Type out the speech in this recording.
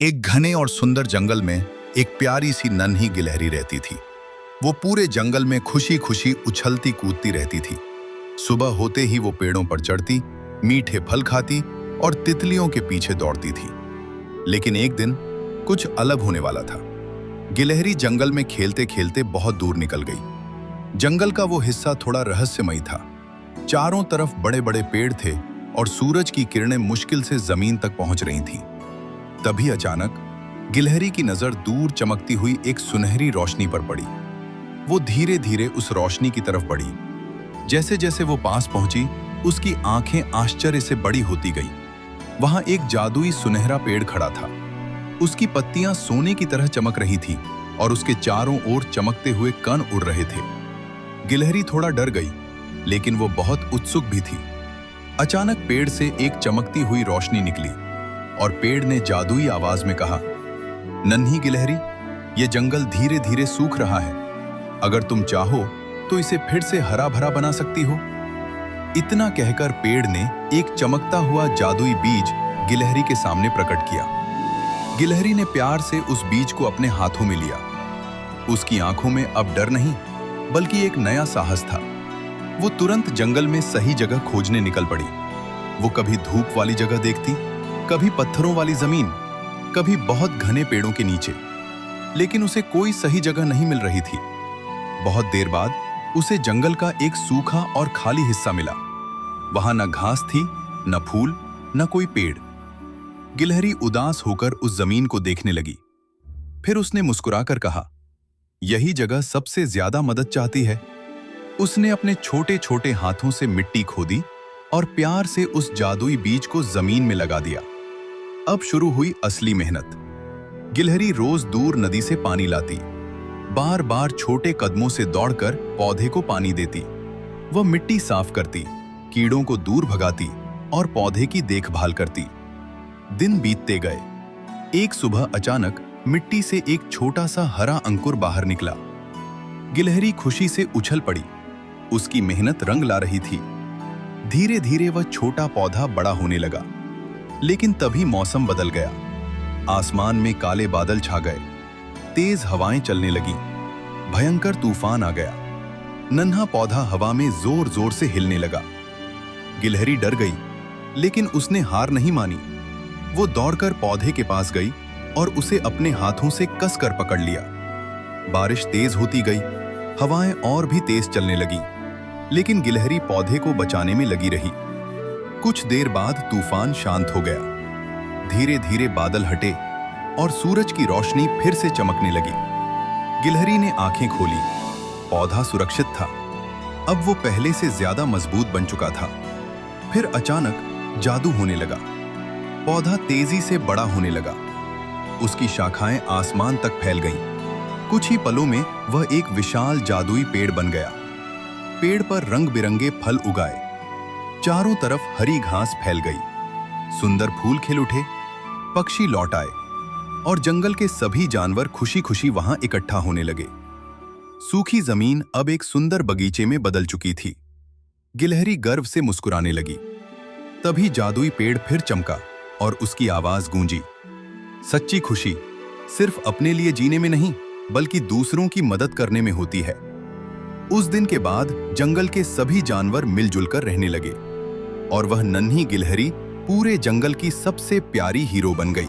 एक घने और सुंदर जंगल में एक प्यारी सी नन्ही गिलहरी रहती थी। वो पूरे जंगल में खुशी खुशी उछलती कूदती रहती थी। सुबह होते ही वो पेड़ों पर चढ़ती, मीठे फल खाती और तितलियों के पीछे दौड़ती थी। लेकिन एक दिन कुछ अलग होने वाला था। गिलहरी जंगल में खेलते खेलते बहुत दूर निकल गई। जंगल का वो हिस्सा थोड़ा रहस्यमयी था। चारों तरफ बड़े बड़े पेड़ थे और सूरज की किरणें मुश्किल से जमीन तक पहुंच रही थीं। तभी अचानक गिलहरी की नजर दूर चमकती हुई एक सुनहरी रोशनी पर पड़ी। वो धीरे धीरे उस रोशनी की तरफ बढ़ी। जैसे जैसे वो पास पहुंची, उसकी आंखें आश्चर्य से बड़ी होती गई। वहां एक जादुई सुनहरा पेड़ खड़ा था। उसकी पत्तियां सोने की तरह चमक रही थीं और उसके चारों ओर चमकते हुए कण उड़ रहे थे। गिलहरी थोड़ा डर गई, लेकिन वो बहुत उत्सुक भी थी। अचानक पेड़ से एक चमकती हुई रोशनी निकली और पेड़ ने जादुई आवाज में कहा, नन्ही गिलहरी, ये जंगल धीरे धीरे सूख रहा है। अगर तुम चाहो तो इसे फिर से हरा भरा बना सकती हो। इतना कहकर पेड़ ने एक चमकता हुआ जादुई बीज गिलहरी के सामने प्रकट किया। गिलहरी ने प्यार से उस बीज को अपने हाथों में लिया। उसकी आंखों में अब डर नहीं, बल्कि एक नया साहस था। वो तुरंत जंगल में सही जगह खोजने निकल पड़ी। वो कभी धूप वाली जगह देखती, कभी पत्थरों वाली जमीन, कभी बहुत घने पेड़ों के नीचे, लेकिन उसे कोई सही जगह नहीं मिल रही थी। बहुत देर बाद उसे जंगल का एक सूखा और खाली हिस्सा मिला। वहां न घास थी, न फूल, न कोई पेड़। गिलहरी उदास होकर उस जमीन को देखने लगी। फिर उसने मुस्कुराकर कहा, यही जगह सबसे ज्यादा मदद चाहती है। उसने अपने छोटे छोटे हाथों से मिट्टी खोदी और प्यार से उस जादुई बीज को जमीन में लगा दिया। अब शुरू हुई असली मेहनत। गिलहरी रोज दूर नदी से पानी लाती, बार बार छोटे कदमों से दौड़कर पौधे को पानी देती। वह मिट्टी साफ करती, कीड़ों को दूर भगाती और पौधे की देखभाल करती। दिन बीतते गए। एक सुबह अचानक मिट्टी से एक छोटा सा हरा अंकुर बाहर निकला। गिलहरी खुशी से उछल पड़ी। उसकी मेहनत रंग ला रही थी। धीरे धीरे वह छोटा पौधा बड़ा होने लगा। लेकिन तभी मौसम बदल गया। आसमान में काले बादल छा गए, तेज हवाएं चलने लगी, भयंकर तूफान आ गया। नन्हा पौधा हवा में जोर जोर से हिलने लगा। गिलहरी डर गई, लेकिन उसने हार नहीं मानी। वो दौड़कर पौधे के पास गई और उसे अपने हाथों से कसकर पकड़ लिया। बारिश तेज होती गई, हवाएं और भी तेज चलने लगी, लेकिन गिलहरी पौधे को बचाने में लगी रही। कुछ देर बाद तूफान शांत हो गया। धीरे धीरे बादल हटे और सूरज की रोशनी फिर से चमकने लगी। गिलहरी ने आंखें खोली। पौधा सुरक्षित था। अब वो पहले से ज्यादा मजबूत बन चुका था। फिर अचानक जादू होने लगा। पौधा तेजी से बड़ा होने लगा। उसकी शाखाएं आसमान तक फैल गईं। कुछ ही पलों में वह एक विशाल जादुई पेड़ बन गया। पेड़ पर रंग बिरंगे फल उगाए। चारों तरफ हरी घास फैल गई। सुंदर फूल खिल उठे, पक्षी लौट आए और जंगल के सभी जानवर खुशी खुशी वहां इकट्ठा होने लगे। सूखी जमीन अब एक सुंदर बगीचे में बदल चुकी थी। गिलहरी गर्व से मुस्कुराने लगी। तभी जादुई पेड़ फिर चमका और उसकी आवाज गूंजी, सच्ची खुशी सिर्फ अपने लिए जीने में नहीं, बल्कि दूसरों की मदद करने में होती है। उस दिन के बाद जंगल के सभी जानवर मिलजुल कर रहने लगे और वह नन्ही गिलहरी पूरे जंगल की सबसे प्यारी हीरो बन गई।